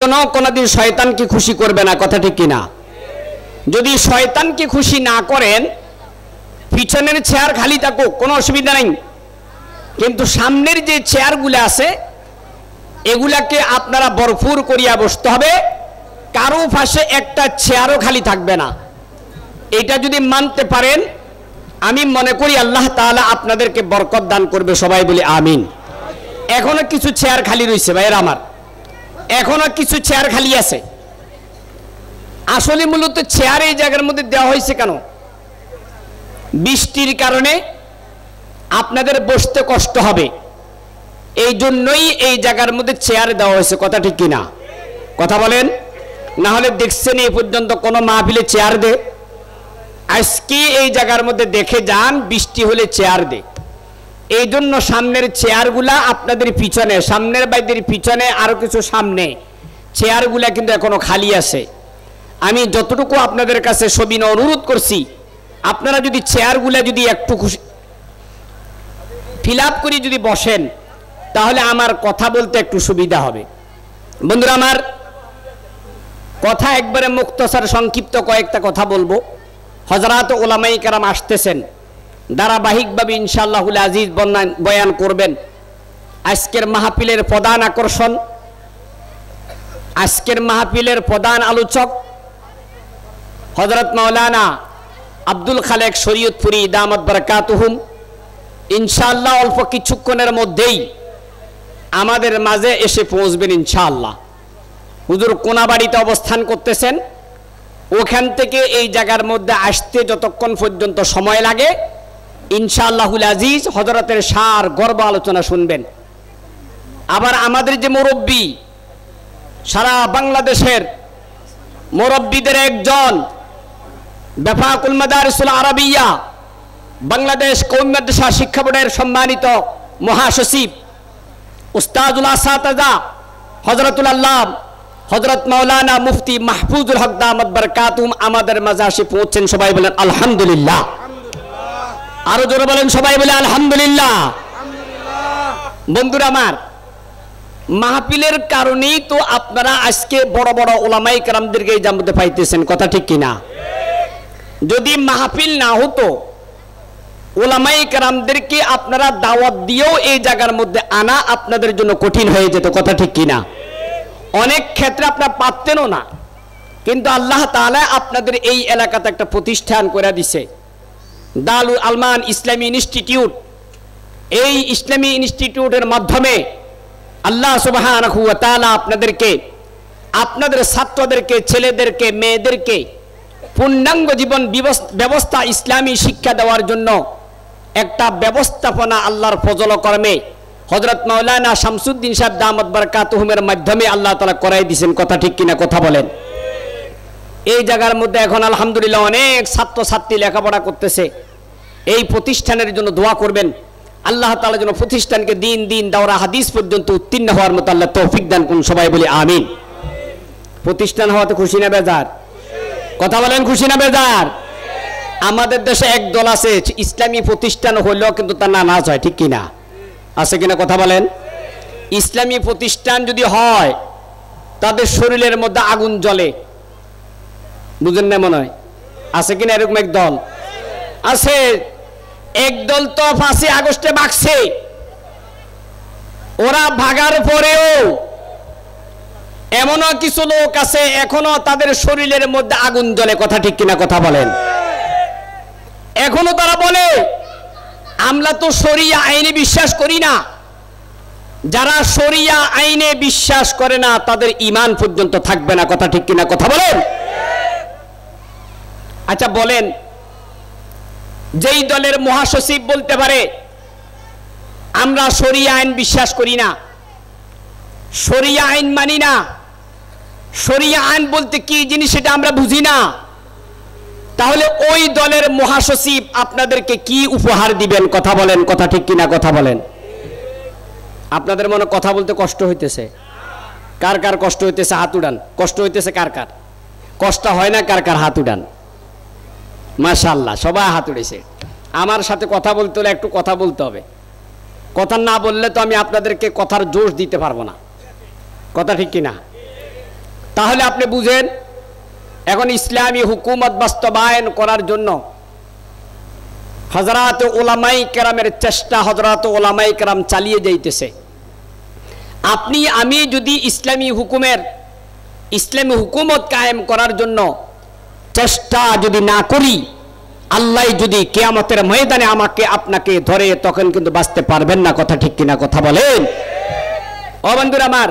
জীবনেও কোনোদিন শয়তানকে খুশি করবে না, কথা ঠিক কিনা? যদি শয়তানকে খুশি না করেন, পিছনের চেয়ার খালি থাকুক কোনো অসুবিধা নেই, কিন্তু সামনের যে চেয়ারগুলো আছে এগুলাকে আপনারা ভরপুর করিয়া বসতে হবে, কারো পাশে একটা চেয়ারও খালি থাকবে না। এটা যদি মানতে পারেন আমি মনে করি আল্লাহ তাআলা আপনাদেরকে বরকত দান করবে, সবাই বলি আমিন। এখনো কিছু চেয়ার খালি রয়েছে ভাইয়েরা আমার, এখনো কিছু চেয়ার খালি আছে। আসলে মূলত চেয়ার এই জায়গার মধ্যে দেওয়া হয়েছে কেন? বৃষ্টির কারণে আপনাদের বসতে কষ্ট হবে, এই জন্যই এই জায়গার মধ্যে চেয়ার দেওয়া হয়েছে, কথা ঠিক কিনা? কথা বলেন। না হলে দেখছেন এই পর্যন্ত কোনো মাহফিলে চেয়ার দে? আজকে এই জায়গার মধ্যে দেখে যান বৃষ্টি হলে চেয়ার দে। এই জন্য সামনের চেয়ারগুলা আপনাদের পিছনে, সামনের বাইদের পিছনে আরো কিছু সামনে চেয়ারগুলা কিন্তু এখনো খালি আছে। আমি যতটুকু আপনাদের কাছে সবিনয় অনুরোধ করছি, আপনারা যদি চেয়ারগুলা যদি একটু ফিল আপ করে যদি বসেন তাহলে আমার কথা বলতে একটু সুবিধা হবে। বন্ধুরা আমার, কথা একবারে মুক্তসার সংক্ষিপ্ত কয়েকটা কথা বলবো। হযরত উলামায়ে কেরাম আসতেছেন, ধারাবাহিকভাবে ইনশাআল্লাহুল আজিজ বয়ান করবেন। আজকের মাহফিলের প্রধান আকর্ষণ, আজকের মাহফিলের প্রধান আলোচক হযরত মাওলানা আব্দুল খালেক শরীয়তপুরী দামাত বারাকাতুহুম ইনশাআল্লাহ অল্প কিছুক্ষণের মধ্যেই আমাদের মাঝে এসে পৌঁছবেন ইনশাআল্লাহ। হুজুর কোনাবাড়িতে অবস্থান করতেছেন, ওখান থেকে এই জায়গার মধ্যে আসতে যতক্ষণ পর্যন্ত সময় লাগে ইনশাআল্লাহুল আজিজ হযরতের সার গর্ব আলোচনা শুনবেন। আবার আমাদের যে মুরব্বী, সারা বাংলাদেশের মুরব্বীদের একজন, বেফাকুল মাদারিসুল আরাবিয়া বাংলাদেশ কওমি মাদ্রাসা শিক্ষা বোর্ডের সম্মানিত মহাসচিব উস্তাদুল আসাতাজা হযরতুল আল্লাহ হযরত মাওলানা মুফতি মাহফুজুল হক দামাত বারাকাতুহুম আমাদের মাঝে এসে পৌঁছেন। সবাই বলেন আলহামদুলিল্লাহ। আরো জোরে বলেন সবাই বলে আলহামদুলিল্লাহ। বন্ধুরা আমার, মাহফিলের কারণেই তো আপনারা আজকে বড় বড় উলামায়ে কেরামদেরকে এই জামতে পাইতেছেন, কথা ঠিক কিনা? যদি মাহফিল না হতো, উলামায়ে কেরামদেরকে আপনারা দাওয়াত দিয়েও এই জায়গার মধ্যে আনা আপনাদের জন্য কঠিন হয়ে যেত, কথা ঠিক কিনা? অনেক ক্ষেত্রে আপনারা পারতেনও না, কিন্তু আল্লাহ তাআলা আপনাদের এই এলাকাতে একটা প্রতিষ্ঠান করে দিছে, দারুল আলমান ইসলামী ইনস্টিটিউট। এই ইসলামী ইনস্টিটিউটের মাধ্যমে আল্লাহ সুবহানাহু ওয়া তাআলা আপনাদেরকে, আপনাদের ছাত্রদেরকে, ছেলেদেরকে, মেয়েদেরকে পূর্ণাঙ্গ জীবন ব্যবস্থা ইসলামী শিক্ষা দেওয়ার জন্য একটা ব্যবস্থাপনা আল্লাহর ফজল কর্মে হযরত মাওলানা শামসুদ্দিন সাহেব দামাত বারাকাতুহুমের মাধ্যমে আল্লাহ তাআলা করাই দিয়েছেন, কথা ঠিক কিনা? কথা বলেন। এই জায়গার মধ্যে এখন আলহামদুলিল্লাহ অনেক ছাত্র ছাত্রী লেখাপড়া করতেছে। এই প্রতিষ্ঠানের জন্য দোয়া করবেন, আল্লাহ তাআলা যেন প্রতিষ্ঠানকে দিন দিন দাওরা হাদিস পর্যন্ত উত্তীর্ণ হওয়ার মতো আল্লাহ তৌফিক দান করুন, সবাই বলি আমিন। প্রতিষ্ঠান হওয়াতে খুশি না বেজার? কথা বলেন, খুশি না বেজার? আমাদের দেশে এক দল আছে, ইসলামী প্রতিষ্ঠান হইলেও কিন্তু তার নামাজ হয়, ঠিক কিনা? আছে কিনা? কথা বলেন। ইসলামী প্রতিষ্ঠান যদি হয় তাদের শরীরের মধ্যে আগুন জ্বলে, বুঝেন না মনে হয়? আছে কিনা এরকম এক দল? আছে। একদল তো 5 আগস্টে ভাগছে, ওরা ভাগার পরেও এমনও কিছু লোক আছে এখনো তাদের শরীরের মধ্যে আগুন জ্বলে, কথা ঠিক কিনা? কথা বলেন। এখনো তারা বলে আমরা তো শরিয়া আইনে বিশ্বাস করি না। যারা শরিয়া আইনে বিশ্বাস করে না তাদের ঈমান পর্যন্ত থাকবে না, কথা ঠিক কিনা? কথা বলেন। আচ্ছা বলেন, যেই দলের মহাসচিব বলতে পারে আমরা শরিয়া আইন বিশ্বাস করি না, শরিয়া আইন মানি না, শরিয়া আইন বলতে কি জিনিস সেটা আমরা বুঝি না, তাহলে ওই দলের মহাসচিব আপনাদেরকে কি উপহার দিবেন? কথা বলেন, কথা ঠিক কিনা? কথা বলেন। আপনাদের মনে কথা বলতে কষ্ট হইতেছে? কার কার কষ্ট হইতেছে হাত উঠান। কষ্ট হইতেছে কার কার? কষ্ট হয় না কার কার? হাত উঠান। মাশাআল্লাহ, সবাই হাত উঠেছে। আমার সাথে কথা বলতে হলে একটু কথা বলতে হবে, কথা না বললে তো আমি আপনাদেরকে কথার জোশ দিতে পারবো না, কথা ঠিক কিনা? তাহলে আপনি বুঝেন এখন ইসলামী হুকুমত বাস্তবায়ন করার জন্য হযরত উলামায়ে কেরামের চেষ্টা হযরত উলামায়ে কেরাম চালিয়ে যাইতেছে। আপনি আমি যদি ইসলামী হুকুমত কায়েম করার জন্য চেষ্টা যদি না করি, আল্লাহ যদি কিয়ামতের ময়দানে আমাকে আপনাকে ধরে, তখন কিন্তু বাঁচতে পারবেন না। কথা ঠিক কিনা? কথা বলেন। ও বন্ধুরা আমার,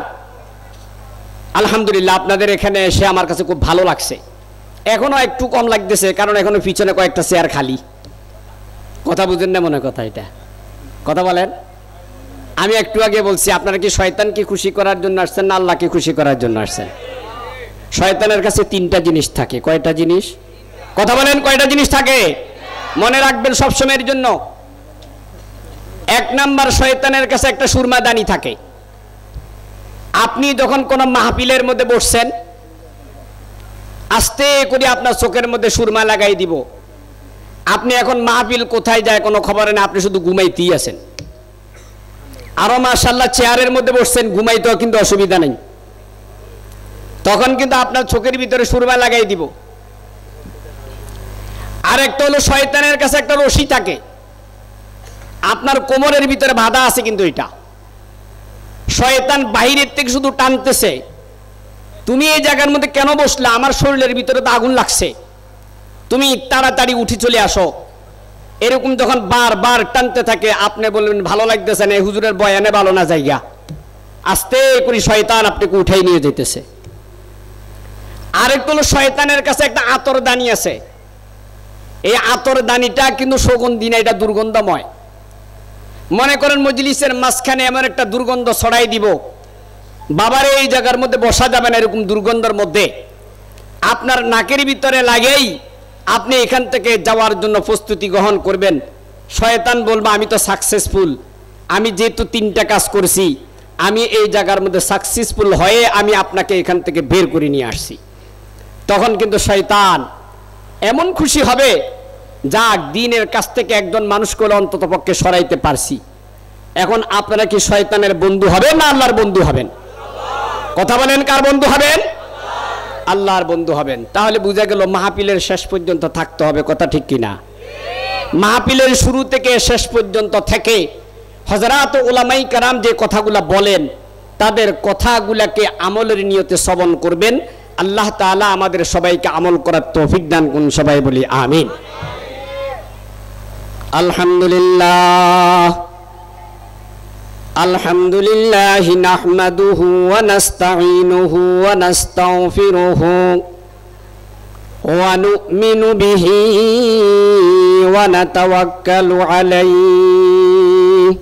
আলহামদুলিল্লাহ আপনাদের এখানে এসে আমার কাছে খুব ভালো লাগছে। এখনো একটু কম লাগতেছে, কারণ এখনো পিছনে কয়েকটা চেয়ার খালি। কথা বুঝেন না মনে কথা? এটা কথা বলেন। আমি একটু আগে বলছি, আপনারা কি শয়তানকে খুশি করার জন্য আসছেন না আল্লাহকে খুশি করার জন্য আসছেন? শয়তানের কাছে তিনটা জিনিস থাকে। কয়টা জিনিস? কথা বলেন, কয়টা জিনিস থাকে? মনে রাখবেন সবসময়ের জন্য। এক নাম্বার, শয়তানের কাছে একটা সুরমাদানি থাকে। আপনি যখন কোন মাহফিলের মধ্যে বসছেন, আস্তে করে আপনার চোখের মধ্যে সুরমা লাগাই দিব। আপনি এখন মাহফিল কোথায় যায় কোনো খবর নেই, আপনি শুধু ঘুমাইতেই আছেন। আরো মাশাআল্লাহ চেয়ারের মধ্যে বসছেন, ঘুমাইতেও কিন্তু অসুবিধা নেই। তখন কিন্তু আপনার চোখের ভিতরে সুরমা লাগাই দিব। আর একটা হলো শয়তানের কাছে একটা রশি থাকে, আপনার কোমরের ভিতরে বাঁধা আছে, কিন্তু এটা শয়তান বাহিরের থেকে শুধু টানতেছে, তুমি এই জায়গার মধ্যে কেন বসলে? আমার শরীরের ভিতরে তো আগুন লাগছে, তুমি তাড়াতাড়ি উঠে চলে আসো। এরকম যখন বারবার টানতে থাকে, আপনি বলবেন ভালো লাগতেছে না, হুজুরের বয়ানে ভালো না জায়গা। আস্তে করে শয়তান আপনাকে উঠাই নিয়ে যেতেছে। আরেকটা হলো শয়তানের কাছে একটা আতর দানি আছে। এই আতর দানিটা কিন্তু সুগন্ধি না, এটা দুর্গন্ধময়। মনে করেন মজলিসের মাঝখানে এমন একটা দুর্গন্ধ ছড়াই দিব, বাবারে এই জায়গার মধ্যে বসা যাবে না, এরকম দুর্গন্ধের মধ্যে আপনার নাকের ভিতরে লাগেই আপনি এখান থেকে যাওয়ার জন্য প্রস্তুতি গ্রহণ করবেন। শয়তান বলবে আমি তো সাকসেসফুল, আমি যেহেতু তিনটা কাজ করছি, আমি এই জায়গার মধ্যে সাকসেসফুল হয়ে আমি আপনাকে এখান থেকে বের করে নিয়ে আসছি। তখন কিন্তু শয়তান এমন খুশি হবে, যাক দ্বীনের কাছ থেকে একজন মানুষকে অন্তত পক্ষে সরাইতে পারছি। এখন আপনারা কি শয়তানের বন্ধু হবেন না আল্লাহর বন্ধু হবেন? কথা বলেন, কার বন্ধু হবেন? আল্লাহর বন্ধু হবেন। তাহলে বোঝা গেল মাহফিলের শেষ পর্যন্ত থাকতে হবে। কথা ঠিক কিনা? মাহফিলের শুরু থেকে শেষ পর্যন্ত থেকে হযরত উলামায়ে কেরাম যে কথাগুলা বলেন, তাদের কথাগুলাকে আমলের নিয়তে শ্রবণ করবেন। আল্লাহ তাআলা আমাদের সবাইকে আমল করার তৌফিক দান করুন। সবাই বলি আমিন। আলহামদুলিল্লাহ আলহামদুলিল্লাহি নাহমাদুহু ওয়া নাস্তাঈনুহু ওয়া নাস্তাগফিরুহু ওয়া নু'মিনু বিহি ওয়া নাতাওয়াক্কালু আলাইহি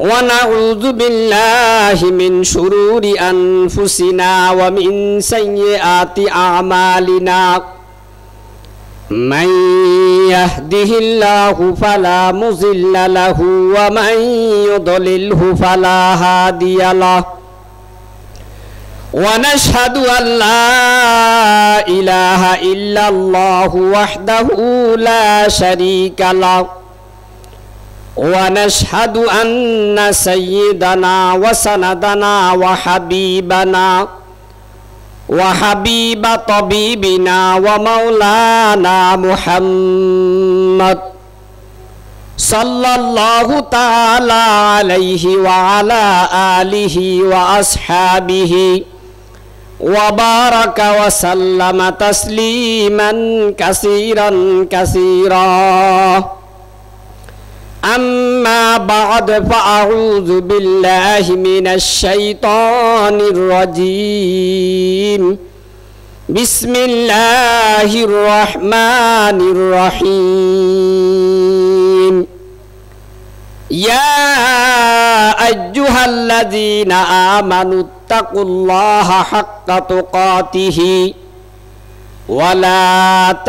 ওয়া নাউযু বিল্লাহি মিন শুরুরি আনফুসিনা ওয়া মিন সাইয়্যাতি আমালিনা। من يهده الله فلا مضل له ومن يضلله فلا هادي له ونشهد أن لا إله إلا الله وحده لا شريك له ونشهد أن سيدنا وسندنا وحبيبنا وحبيب طبيبنا ومولانا محمد صلى الله تعالى عليه وعلى آله وأصحابه وبارك وسلم تسليما كثيرا كثيرا. أما بعد فأعوذ بالله من الشيطان الرجيم. بسم الله الرحمن الرحيم. يا أيها الذين آمنوا اتقوا الله حق تقاته ولا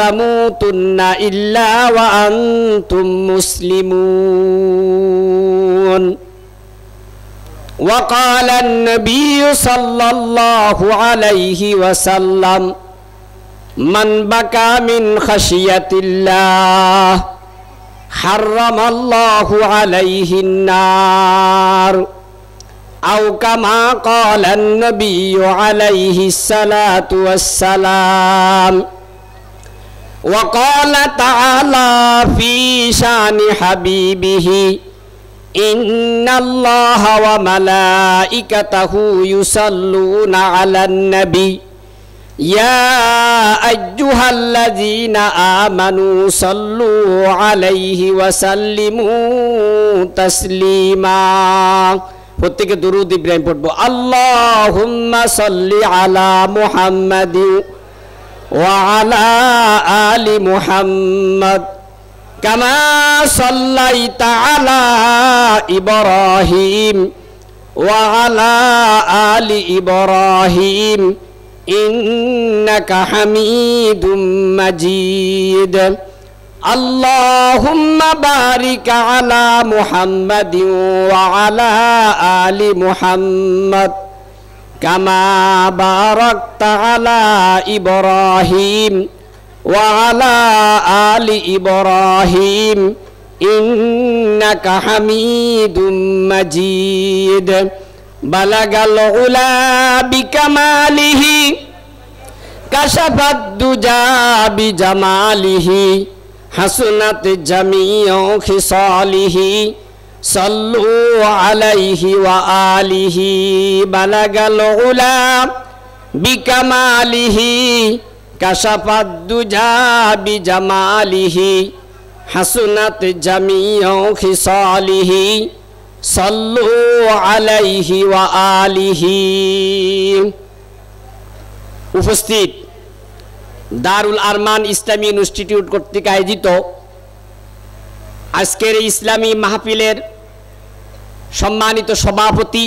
تموتن إلا وأنتم مسلمون. وقال النبي صلى الله عليه وسلم من بكى من خشية الله حرم الله عليه النار. আও কামা ক্বালান নবিয়্যু আলাইহিস সালাতু ওয়াস সালাম। ওয়া ক্বালা তাআলা ফি শানি হাবিবিহি ইন্নাল্লাহা ওয়া মালাইকাতাহু ইউসাল্লুনা আলান নবী ইয়া আইয়ুহাল্লাযীনা আমানু সাল্লু আলাইহি ওয়া সাল্লিমু তাসলিমা। প্রত্যেকে দুরূদ ইব্রাহিম পড়ব। আল্লাহুম্মা সাল্লি আলা মুহাম্মাদিন ওয়া আলা আলি মুহাম্মাদ কামা সাল্লাইতা আলা ইব্রাহিম ওয়া আলা আলি ইব্রাহিম ইন্নাকা হামিদুম মাজিদ। আল্লাহুম্মা বারিক আলা মুহাম্মাদিন ওয়া আলা আলি মুহাম্মাদ কামা বারাকতা আলা ইব্রাহিম ওয়া আলা আলি ইব্রাহিম ইন্নাকা হামিদুম মাজিদ। বালাগাল উলা বিকামালিহি কাশাফাদ দুজা বিজামালিহি হাসনাত জামিউ খিসালিহি সাল্লু আলাইহি ওয়া আলিহি। বালাগাল উলা বিকামালিহি কাশাফাদ দুজা বিজামালিহি হাসনাত জামিউ খিসালিহি সাল্লু আলাইহি ওয়া আলিহি। উপস্থিত দারুল আরমান ইসলামী ইনস্টিটিউট কর্তৃক আয়োজিত আজকের ইসলামী মাহফিলের সম্মানিত সভাপতি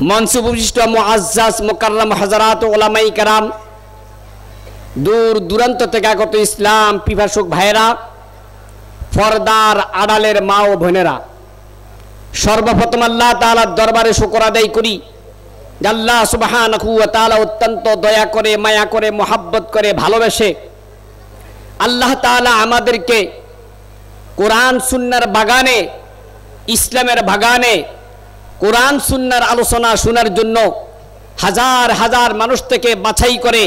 মনসুব বিশিষ্ট মুআজ্জাজ মুকাররম হযরত উলামায়ে কেরাম, দূর দূরান্ত থেকে আগত ইসলাম পিপাসুক ভাইরা, পর্দার আড়ালের মা ও বোনেরা, সর্বপ্রথম আল্লাহ তাআলার দরবারে শুকর আদায় করি যে আল্লাহ সুবহানাহু ওয়া তাআলা অত্যন্ত দয়া করে, মায়া করে, মোহাব্বত করে, ভালোবেসে আল্লাহ তাআলা আমাদেরকে কোরআন সুন্নাহর বাগানে, ইসলামের বাগানে কোরআন সুন্নাহর আলোচনা শোনার জন্য হাজার হাজার মানুষ থেকে বাছাই করে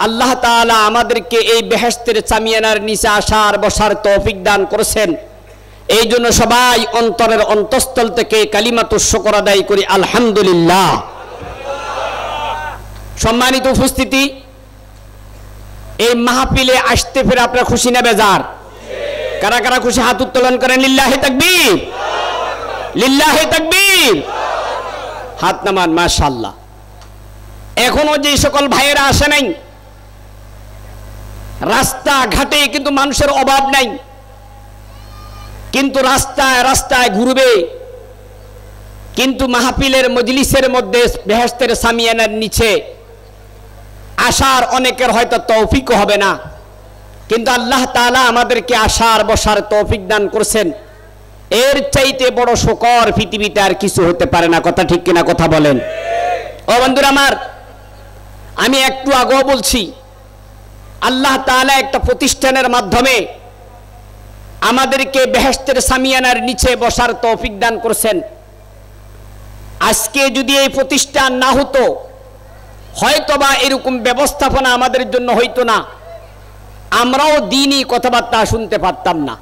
আল্লাহ তাআলা আমাদেরকে এই বেহেশতের চামিয়ানার নিচে আসার বসার তৌফিক দান করেছেন। এই জন্য সবাই অন্তরের অন্তঃস্থল থেকে কালিমাতুশ শুকর আদায় করি আলহামদুলিল্লাহ। সম্মানিত উপস্থিতি, এই মাহফিলে আসতে ফিরে আপনারা খুশি না বেজার? কারা কারা খুশি হাত উত্তোলন করেন? লিল্লাহি তাকবীর, লিল্লাহি তাকবীর। হাত নামান। মাশাআল্লাহ। এখনো যে সকল ভাইয়েরা আসে নাই, রাস্তা ঘাটে কিন্তু মানুষের অভাব নাই, কিন্তু রাস্তায় রাস্তায় ঘুরবে, কিন্তু মাহফিলের মজলিসের মধ্যে বেহেশতের সামিয়ানার নিচে আসার অনেকের হয়তো তৌফিক হবে না, কিন্তু আল্লাহ তাআলা আমাদেরকে আসার বসার তৌফিক দান করেছেন। এর চাইতে বড় শুকর পৃথিবীতে আর কিছু হতে পারে না। কথা ঠিক কিনা? কথা বলেন। ও বন্ধুরা আমার, আমি একটু আগেও বলছি আল্লাহ তাআলা একটা প্রতিষ্ঠানের মাধ্যমে আমাদেরকে বেহেশতের সামিয়ানার নিচে বসার তৌফিক দান করেছেন। আজকে যদি এই প্রতিষ্ঠান না হতো, হয়তোবা এরকম ব্যবস্থাপনা আমাদের জন্য হইতো না, আমরাও দ্বীনি কথাবার্তা শুনতে পারতাম না।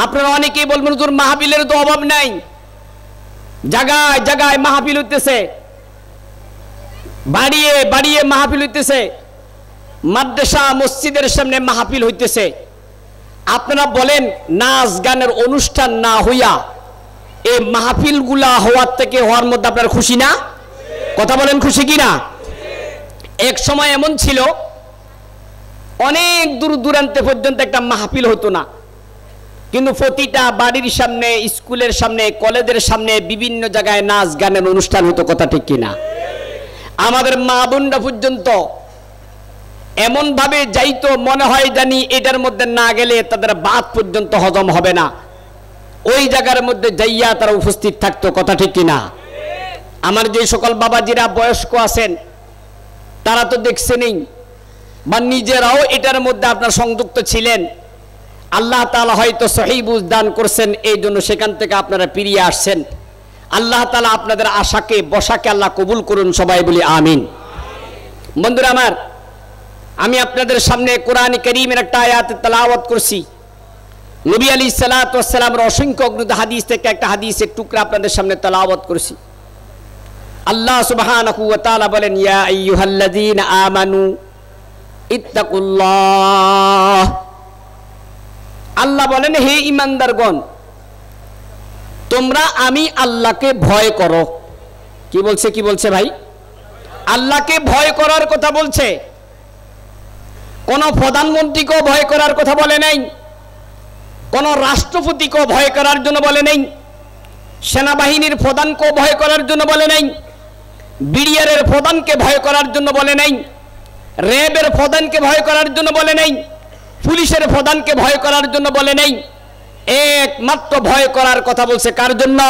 আপনারা অনেকেই বলবেন হুজুর মাহফিলের তো অভাব নাই, জায়গায় জায়গায় মাহফিল হইতেছে, বাড়িয়ে বাড়িয়ে মাহফিল হইতেছে, মাদ্রাসা মসজিদের সামনে মাহফিল হইতেছে। আপনারা বলেন নাচ গানের অনুষ্ঠান না হইয়া এই মাহফিলগুলা হওয়ার থেকে হওয়ার মধ্যে আপনারা খুশি না? কথা বলেন, খুশি কিনা? এক সময় এমন ছিল অনেক দূর দূরান্তে পর্যন্ত একটা মাহফিল হতো না, কিন্তু প্রতিটা বাড়ির সামনে, স্কুলের সামনে, কলেজের সামনে বিভিন্ন জায়গায় নাচ গানের অনুষ্ঠান হতো। কথা ঠিক কিনা? আমাদের মা বোনরা পর্যন্ত এমন ভাবে যাইতো মনে হয় জানি এটার মধ্যে না গেলে তাদের বাত পর্যন্ত হজম হবে না, ওই জায়গার মধ্যে যাইয়া তারা উপস্থিত থাকতো। কথা ঠিক কিনা? আমার যে সকল বাবাজিরা বয়স্ক আছেন তারা তো দেখছেনই, বা নিজেরাও এটার মধ্যে আপনার সংযুক্ত ছিলেন। আল্লাহ তাআলা হয়তো সহিহ বুঝ দান করছেন, এই জন্য সেখান থেকে আপনারা ফিরিয়ে আসছেন। আল্লাহ তাআলা আপনাদের আশাকে বসাকে আল্লাহ কবুল করুন, সবাই বলি আমিন। বন্ধুরা আমার, আমি আপনাদের সামনে কোরআন কারীমের একটা আয়াত তেলাওয়াত করছি। নবী আলাইহিস সালাতু ওয়াস সালামের অসংখ্য অগণিত হাদিস থেকে একটা হাদিসের টুকরা আপনাদের সামনে তেলাওয়াত করছি। আল্লাহ সুবহানাহু ওয়া তাআলা বলেন, ইয়া আইয়ুহাল্লাযীনা আমানু ইত্তাকুল্লাহ। আল্লাহ বলেন, হে ঈমানদারগণ, তোমরা আমি আল্লাহকে ভয় করো। কি বলছে ভাই? আল্লাহকে ভয় করার কথা বলছে। কোন প্রধানমন্ত্রীকেও ভয় করার কথা বলে নাই, কোন রাষ্ট্রপতিকেও ভয় করার জন্য বলে নাই, সেনাবাহিনীর প্রধানকেও ভয় করার জন্য বলে নাই, বিডিআরের প্রধানকে ভয় করার জন্য বলে নাই, র্যাবের প্রধানকে ভয় করার জন্য বলে নাই, পুলিশের প্রধানকে ভয় করার জন্য বলে নাই। একমাত্র ভয় করার কথা বলছে কার জন্য?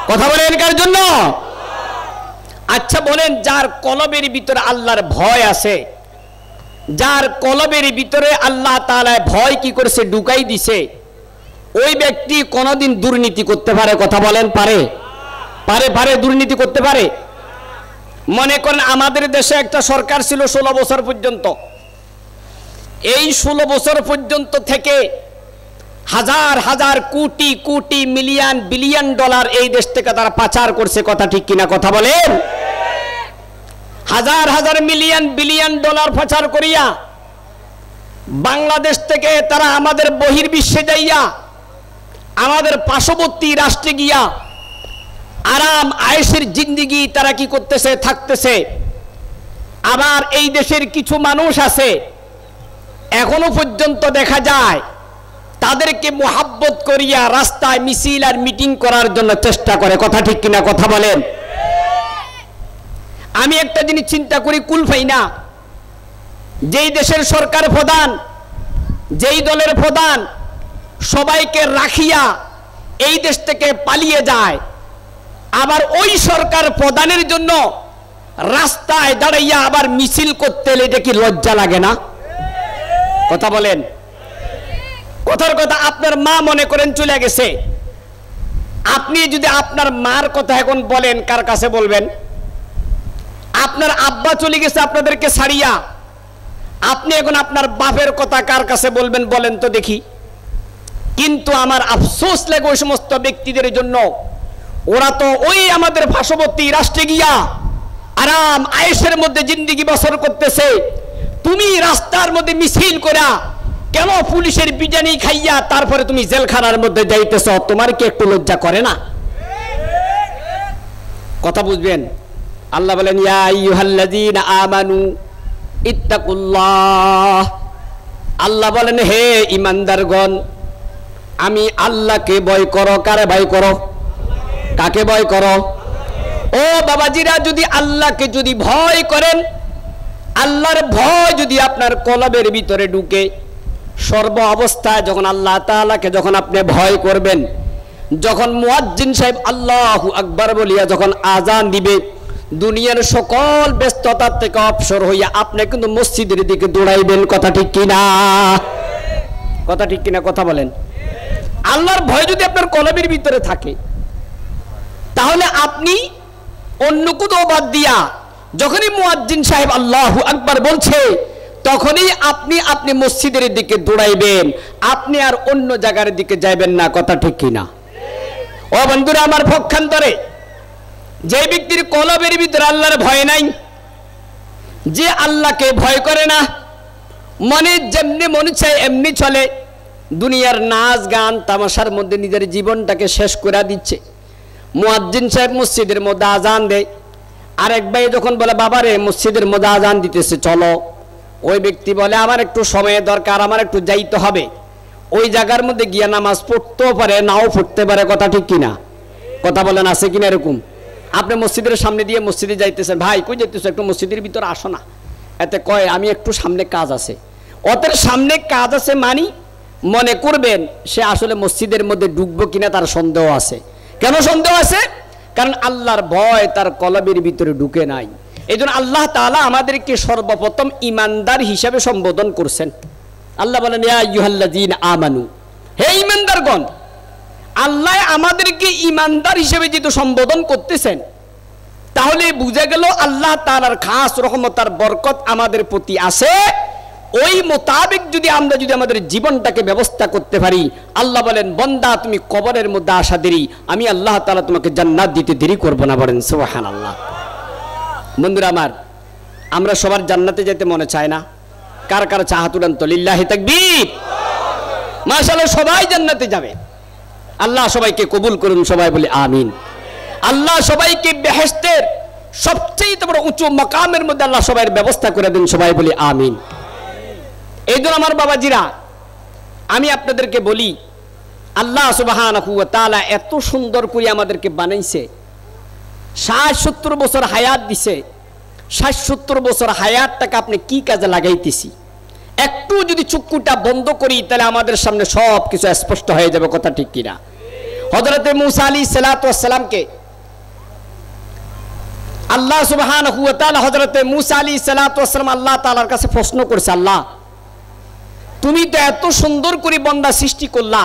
কথা বলেন, কার জন্য? আচ্ছা বলেন, যার কলবের ভিতরে আল্লাহর ভয় আছে, যার কলবের ভিতরে আল্লাহ তাআলা ভয় কি করেছে? ঢুকাই দিছে, ওই ব্যক্তি কোনোদিন দুর্নীতি করতে পারে? কথা বলেন, পারে? পারে দুর্নীতি করতে পারে? মনে করেন আমাদের দেশে একটা সরকার ছিল 16 বছর পর্যন্ত। এই 16 বছর পর্যন্ত থেকে হাজার হাজার crore crore million billion dollar এই দেশ থেকে তারা পাচার করছে। কথা ঠিক কিনা? কথা বলেন। হাজার হাজার মিলিয়ন বিলিয়ন ডলার পাচার করিয়া বাংলাদেশ থেকে তারা আমাদের বহির্বিশ্বে যাইয়া আমাদের পার্শ্ববর্তী রাষ্ট্রে গিয়া আরাম আয়েশের জিন্দেগি তারা কি করতেছে? থাকতেছে। আবার এই দেশের কিছু মানুষ আছে এখনো পর্যন্ত দেখা যায় তাদেরকে মোহাব্বত করিয়া রাস্তায় মিছিল আর মিটিং করার জন্য চেষ্টা করে। কথা ঠিক কিনা? কথা বলেন। আমি একটা জিনিস চিন্তা করি, কুল পাই না, যেই দেশের সরকার প্রধান, যেই দলের প্রধান সবাইকে রাখিয়া এই দেশ থেকে পালিয়ে যায়, আবার ওই সরকার প্রধানের জন্য রাস্তায় দাঁড়াইয়া আবার মিছিল করতে এলে এটা কি লজ্জা লাগে না? কথা বলেন। কথার কথা, আপনার মা মনে করেন চলে গেছে, আপনি যদি আপনার মার কথা এখন বলেন, কার কাছে বলবেন? আপনার আব্বা চলে গেছে আপনাদেরকে ছাড়িয়া, আপনি এখন আপনার বাপের কথা কার কাছে বলবেন? বলেন তো দেখি। কিন্তু আমার আফসোস লাগে ওই সমস্ত ব্যক্তিদের জন্য, ওরা তো ওই আমাদের পার্শ্ববর্তী রাষ্ট্রে গিয়া আরাম আয়েশের মধ্যে জিন্দেগি বসর করতেছে। তুমি রাস্তার মধ্যে মিছিল করা কেন পুলিশের বিজানি খাইয়া তারপরে তুমি জেলখানার মধ্যে যাইতেছ? তোমার কি একটু লজ্জা করে না? কথা বুঝবেন। আল্লাহ বলেন, ইয়া আইয়ুহাল্লাযীনা আমানু ইত্তাকুল্লাহ। আল্লাহ বলেন, হে ঈমানদারগণ, আমি আল্লাহকে ভয় করো। কারে ভয় করো? কাকে ভয় করো? ও বাবাজিরা, যদি আল্লাহকে যদি ভয় করেন, আল্লাহর ভয় যদি আপনার কলবের ভিতরে ঢুকে, সর্ব অবস্থায় যখন আল্লাহ তাআলাকে যখন আপনি ভয় করবেন, যখন মুয়াজ্জিন সাহেব আল্লাহু আকবার বলিয়া যখন আজান দিবে, দুনিয়ার সকল ব্যস্ততার থেকে অবসর হইয়া আপনি কিন্তু মসজিদের দিকে দৌড়াইবেন। কথা ঠিক কিনা? কথা ঠিক কিনা? কথা বলেন। আল্লাহর ভয় যদি আপনার কলবের ভিতরে থাকে, তাহলে আপনি অন্য কোথাও বাদ দিয়া যখনই মুয়াজ্জিন সাহেব আল্লাহু আকবার বলছে, তখনই আপনি মসজিদের দিকে দৌড়াইবেন, আপনি আর অন্য জায়গার দিকে যাইবেন না। কথা ঠিক কিনা? ও বন্ধুরা আমার, পক্ষান্তরে যে ব্যক্তির কলবের ভিতরে আল্লাহর ভয় নাই, যে আল্লাহকে ভয় করে না, মনে যেমনি মনে চায় এমনি চলে, দুনিয়ার নাচ গান তামাশার মধ্যে নিজের জীবনটাকে শেষ করে দিচ্ছে। মুয়াজ্জিন সাহেব মসজিদের মধ্যে আজান দেয়, আরেক ভাই যখন বলে বাবারে মসজিদের মধ্যে আজান দিতেছে চলো, ওই ব্যক্তি বলে আমার একটু সময়ের দরকার, আমার একটু যাইতে হবে। ওই জায়গার মধ্যে গিয়া নামাজ পড়তেও পারে, নাও পড়তে পারে। কথা ঠিক কিনা? কথা বলেন, আছে কিনা এরকম? আপনি মসজিদের সামনে দিয়ে মসজিদে যাইতেছেন, ভাই কই যাইতেছো? একটু মসজিদের ভিতরে আসো না। এতে কয় আমি একটু সামনে কাজ আছে। ওদের সামনে কাজ আছে মানি মনে করবেন সে আসলে মসজিদের মধ্যে ঢুকবো কিনা তার সন্দেহ আছে। কেন সন্দেহ আছে? কারণ আল্লাহর ভয় তার কলবের ভিতরে ঢুকে নাই। এই জন্য আল্লাহ তাআলা আমাদেরকে সর্বপ্রথম ঈমানদার হিসাবে সম্বোধন করছেন। আল্লাহ বলেন ইয়া আইয়ুহাল্লাযীনা আমানু, হে ঈমানদারগণ, আল্লাহ আমাদেরকে ঈমানদার হিসেবে যেহেতু সম্বোধন করতেছেন, তাহলে বুঝা গেল আল্লাহ তাআলার খাস রহমত আর বরকত আমাদের প্রতি আছে। ওই মোতাবেক যদি আমরা আমাদের জীবনটাকে ব্যবস্থা করতে পারি, আল্লাহ বলেন বান্দা তুমি কবরের মধ্যে আসা দেরি, আমি আল্লাহ তাআলা তোমাকে জান্নাত দিতে দেরি করব না। বলেন সুবহানাল্লাহ। বন্ধুরা আমার, আমরা সবার জান্নাতে যেতে মনে চায় না? কার কার চাহাত উড়ান তো, লিল্লাহি তাকবীর। মাশাআল্লাহ, সবাই জান্নাতে যাবে। আল্লাহ সবাইকে কবুল করুন, সবাই বলি আমিন। আল্লাহ সবাইকে বেহেশতের সবচেয়ে বড় উঁচু মাকামের মধ্যে আল্লাহ সবাইয়ের ব্যবস্থা করে দেন, সবাই বলি আমিন। এই জন্য আমার বাবাজিরা, আমি আপনাদেরকে বলি, আল্লাহ সুবহানাহু ওয়া তাআলা এত সুন্দর করে আমাদেরকে বানাইছে, ৬০-৭০ বছর হায়াত দিছে। ৬০-৭০ বছর হায়াতটাকে আপনি কি কাজে লাগাইতেছি? একটু যদি চক্ষুটা বন্ধ করি, তাহলে আমাদের সামনে সব কিছু স্পষ্ট হয়ে যাবে, কথা ঠিক কিনা? হযরতে মূসা আলাইহিস সালাতু ওয়াস সালামকে আল্লাহ সুবহানাহু ওয়া তাআলা, হযরতে মূসা আলাইহিস সালাতু ওয়াস সালাম আল্লাহ তাআলার কাছে প্রশ্ন করেছে, আল্লাহ তুমি তো এত সুন্দর করে বান্দা সৃষ্টি করলা,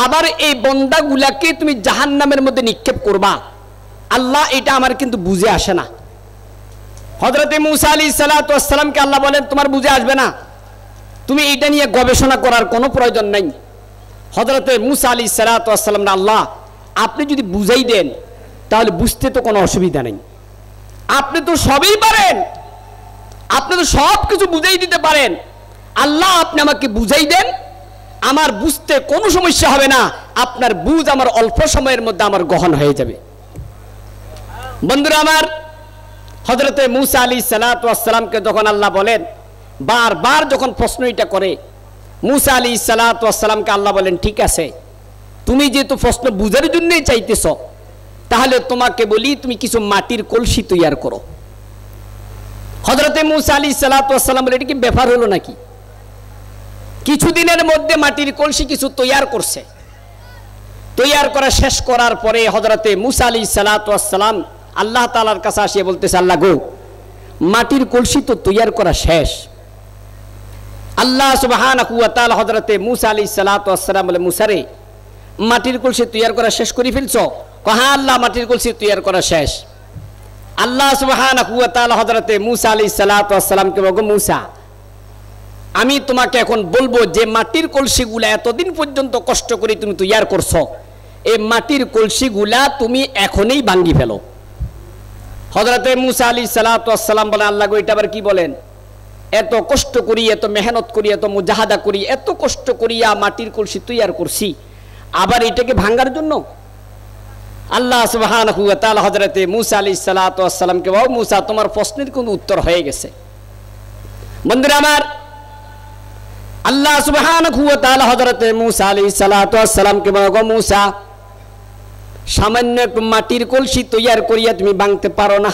আবার এই বান্দাগুলাকে তুমি জাহান্নামের মধ্যে নিক্ষেপ করবা, আল্লাহ এটা আমার কিন্তু বুঝে আসে না। হযরতে মূসা আলাইহিস সালাতু ওয়াস সালামকে আল্লাহ বলেন তোমার বুঝে আসবে না, তুমি এটা নিয়ে গবেষণা করার কোনো প্রয়োজন নাই। হযরতে মূসা আলাইহিস সালাতু ওয়াস সালাম, আল্লাহ আপনি যদি বুঝাই দেন তাহলে বুঝতে তো কোনো অসুবিধা নেই, আপনি তো সবই পারেন, আপনি তো সব কিছু বুঝাই দিতে পারেন, আল্লাহ আপনি আমাকে বুঝাই দেন, আমার বুঝতে কোনো সমস্যা হবে না, আপনার বুঝ আমার অল্প সময়ের মধ্যে আমার গ্রহণ হয়ে যাবে। বন্ধুরা আমার, হযরতে মূসা আলাইহিস সালাতু ওয়াস সালামকে যখন আল্লাহ বলেন, বারবার যখন প্রশ্ন এটা করে, মূসা আলাইহিস সালাতু ওয়াস সালামকে আল্লাহ বলেন ঠিক আছে, তুমি যেহেতু প্রশ্ন বুঝার জন্যই চাইতেছ, তাহলে তোমাকে বলি তুমি কিছু মাটির কলসি তৈরি করো। হযরতে মূসা আলাইহিস সালাতু ওয়াস সালাম বলে, এটা কি ব্যাপার হলো নাকি? কিছুদিনের মধ্যে মাটির কলসি কিছু তৈরি করছে। তৈরি করা শেষ করার পরে হযরতে মূসা আলাইহিস সালাতু ওয়াস সালাম আল্লাহ তাআলার কাছে আসিয়ে বলতেছে, আল্লাহ গো, মাটির কলসি তো তৈরি করা শেষ। আল্লাহ সুবহানাহু ওয়া তাআলা হযরতে মূসা আলাইহিস সালাতু ওয়াস সালাম বলে, মূসা রে, মাটির কলসি তৈরি করা শেষ করে ফেলছো? হ্যাঁ আল্লাহ, মাটির কলসি তৈরি করা শেষ। আল্লাহ সুবহানাহু ওয়া তাআলা হযরতে মূসা আলাইহিস সালাতু ওয়াস সালামকে বলে, মূসা আমি তোমাকে এখন বলবো যে মাটির কলসিগুলা এতদিন পর্যন্ত কষ্ট করে তুমি তৈরি করছো, এই মাটির কলসিগুলা তুমি এখনই ভাঙি ফেলো। হযরতে মূসা আলাইহিস সালাতু ওয়াস সালাম বলে, আল্লাহ গো, এটা আবার কি বলেন? এত কষ্ট করি, এত মেহনত করি, এত মুজাহাদা করি, এত কষ্ট করিয়া মাটির কলসি তৈরি করছি, আবার এটাকে ভাঙার জন্য? আল্লাহ সুবহানাহু ওয়া তাআলা হযরতে মূসা আলাইহিস সালাতু ওয়াস সালামকে বলে, মূসা তোমার প্রশ্নের কোন উত্তর হয়ে গেছে। বন্ধুরা আমার, আল্লাহ সুবহানাহু ওয়া তাআলা হযরতে মূসা আলাইহিস সালাতু ওয়াস সালামকে বলে, মূসা সামান্য একটু মাটির কলসি তৈরি করিয়া তুমি ভাঙতে পারো না?